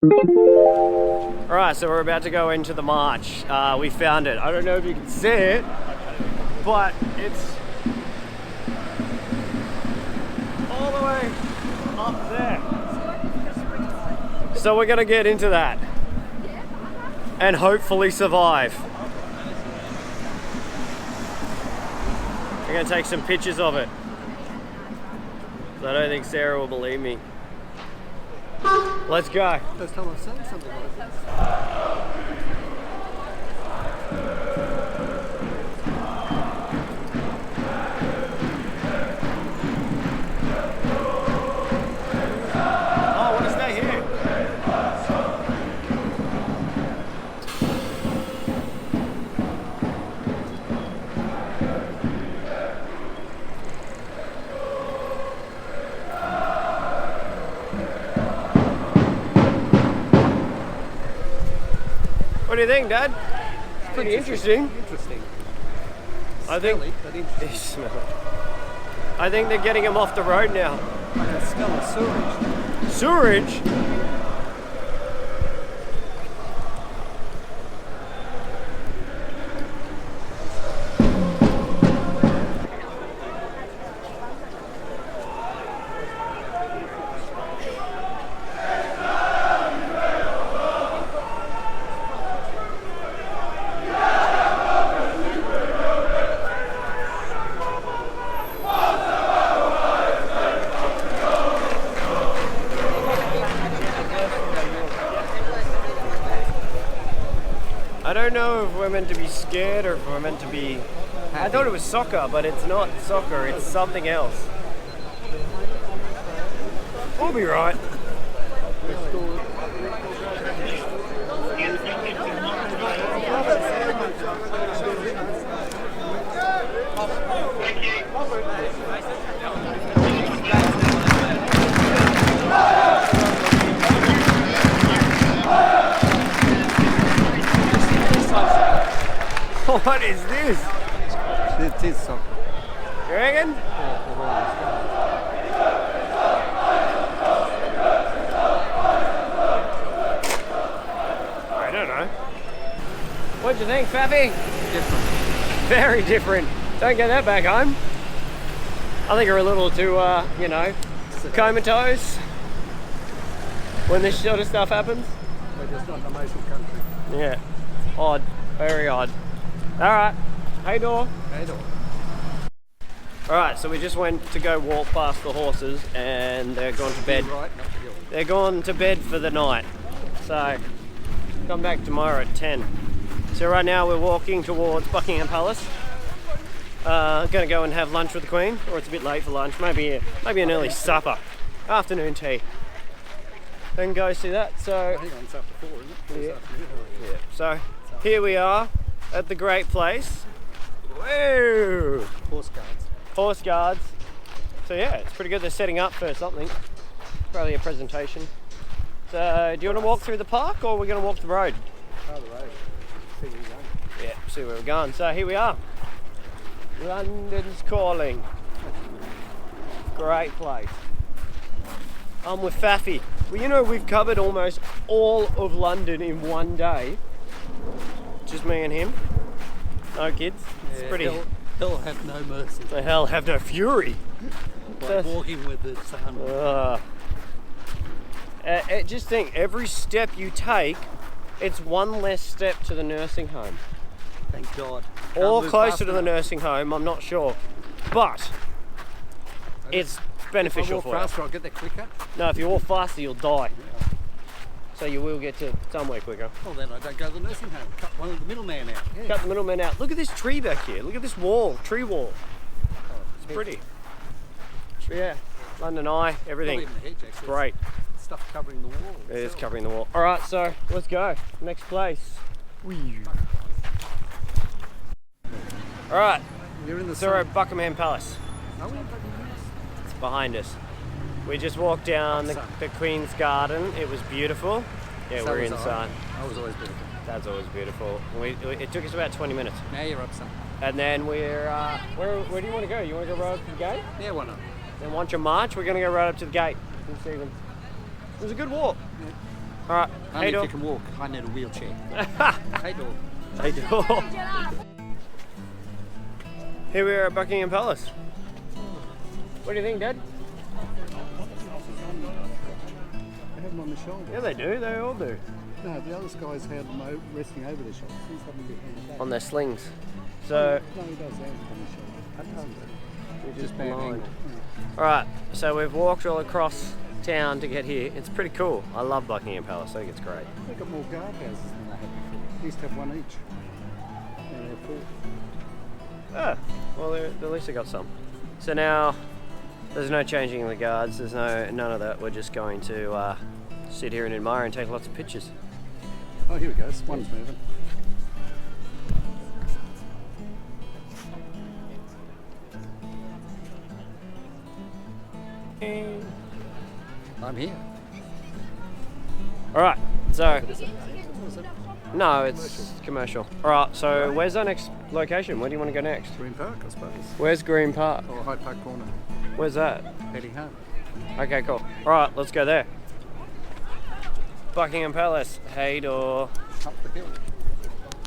Alright, so we're about to go into the march. We found it. I don't know if you can see it, but it's all the way up there. So we're gonna get into that and hopefully survive. I'm gonna take some pictures of it. I don't think Sarah will believe me. Let's go. First time I've seen something like this. Oh, I want to stay here. What do you think, Dad? It's pretty interesting. Interesting. I think. Smelly, but interesting. Smell it. I think they're getting him off the road now. I can smell the sewage. Sewerage? I don't know if we're meant to be scared or if we're meant to be... Happy. I thought it was soccer, but it's not soccer, it's something else. We'll be right. What is this? It is soccer. You reckon? I don't know. What'd you think, Faffy? Different. Very different. Don't get that back home. I think you're a little too, you know, comatose when this sort of stuff happens. We're just not an emotional country. Yeah. Odd. Very odd. Alright. Hey, Dor. Hey, Dor. Alright, so we just went to go walk past the horses and they're gone to bed. Right, not to go. They're gone to bed for the night. So, come back tomorrow at 10. So right now we're walking towards Buckingham Palace. Gonna go and have lunch with the Queen, or it's a bit late for lunch, maybe an early supper. Afternoon tea. Then go see that, so... Hang on, it's after 4, isn't it? Yeah. So, here we are at the great place. Whoa! Horse guards. Horse guards. So yeah, it's pretty good. They're setting up for something. Probably a presentation. So, do you want to walk through the park or are we going to walk the road? Oh, the road. See where you're going. Yeah, see where we're going. So here we are. London's calling. Great place. I'm with Faffy. Well, you know, we've covered almost all of London in one day. Just me and him. No kids. It's pretty... Hell have no mercy. The hell have no fury. Like walking with the sun. Just think, every step you take, it's one less step to the nursing home. Thank God. Or closer to the nursing home, I'm not sure. But it's beneficial for you. If I walk faster, I'll get there quicker. No, if you walk faster, you'll die. So you will get to somewhere quicker. Well, then I don't go to the nursing home. Cut one of the middlemen out. Yeah. Cut the middleman out. Look at this tree back here. Look at this wall, tree wall. It's pretty. Yeah, London Eye, everything. Not even a hedge, actually. Great. Stuff covering the wall. It is covering the wall. All right, so let's go. Next place. All right, You're in the so we're at Buckingham Palace. Are we? It's behind us. We just walked down the Queen's Garden. It was beautiful. Yeah, we're inside. I was always beautiful. That's always beautiful. It took us about 20 minutes. Now you're up, son. And then we're, where do you want to go? You want to go right up to the gate? Yeah, why not? Then once you march, we're going to go right up to the gate in Stephen. It was a good walk. Yeah. All right. Only Hey, if door. you can walk. I need a wheelchair. Hey, door. Hey, door. Here we are at Buckingham Palace. What do you think, Dad? They have them on the shoulder. Yeah, they do. They all do. No, the other guys had them resting over their shoulders. He's having behind the back. On their slings. So No, he does have them on his shoulder. That doesn't do. we're Just bad blind. angle. All right. So we've walked all across town to get here. It's pretty cool. I love Buckingham Palace. I think it's great. They've got more guardhouses than they had before. They used to have one each. And they're full. Ah, well, at least they got some. So now there's no changing the guards. There's none of that. We're just going to sit here and admire and take lots of pictures. Oh, here we go. One's moving. I'm here. All right. So Is it? no, it's commercial. All right. So where's our next location? Where do you want to go next? Green Park, I suppose. Where's Green Park? Or Hyde Park Corner. Where's that? Heading home. Okay, cool. All right, let's go there. Buckingham Palace. Hey, door. Up the hill.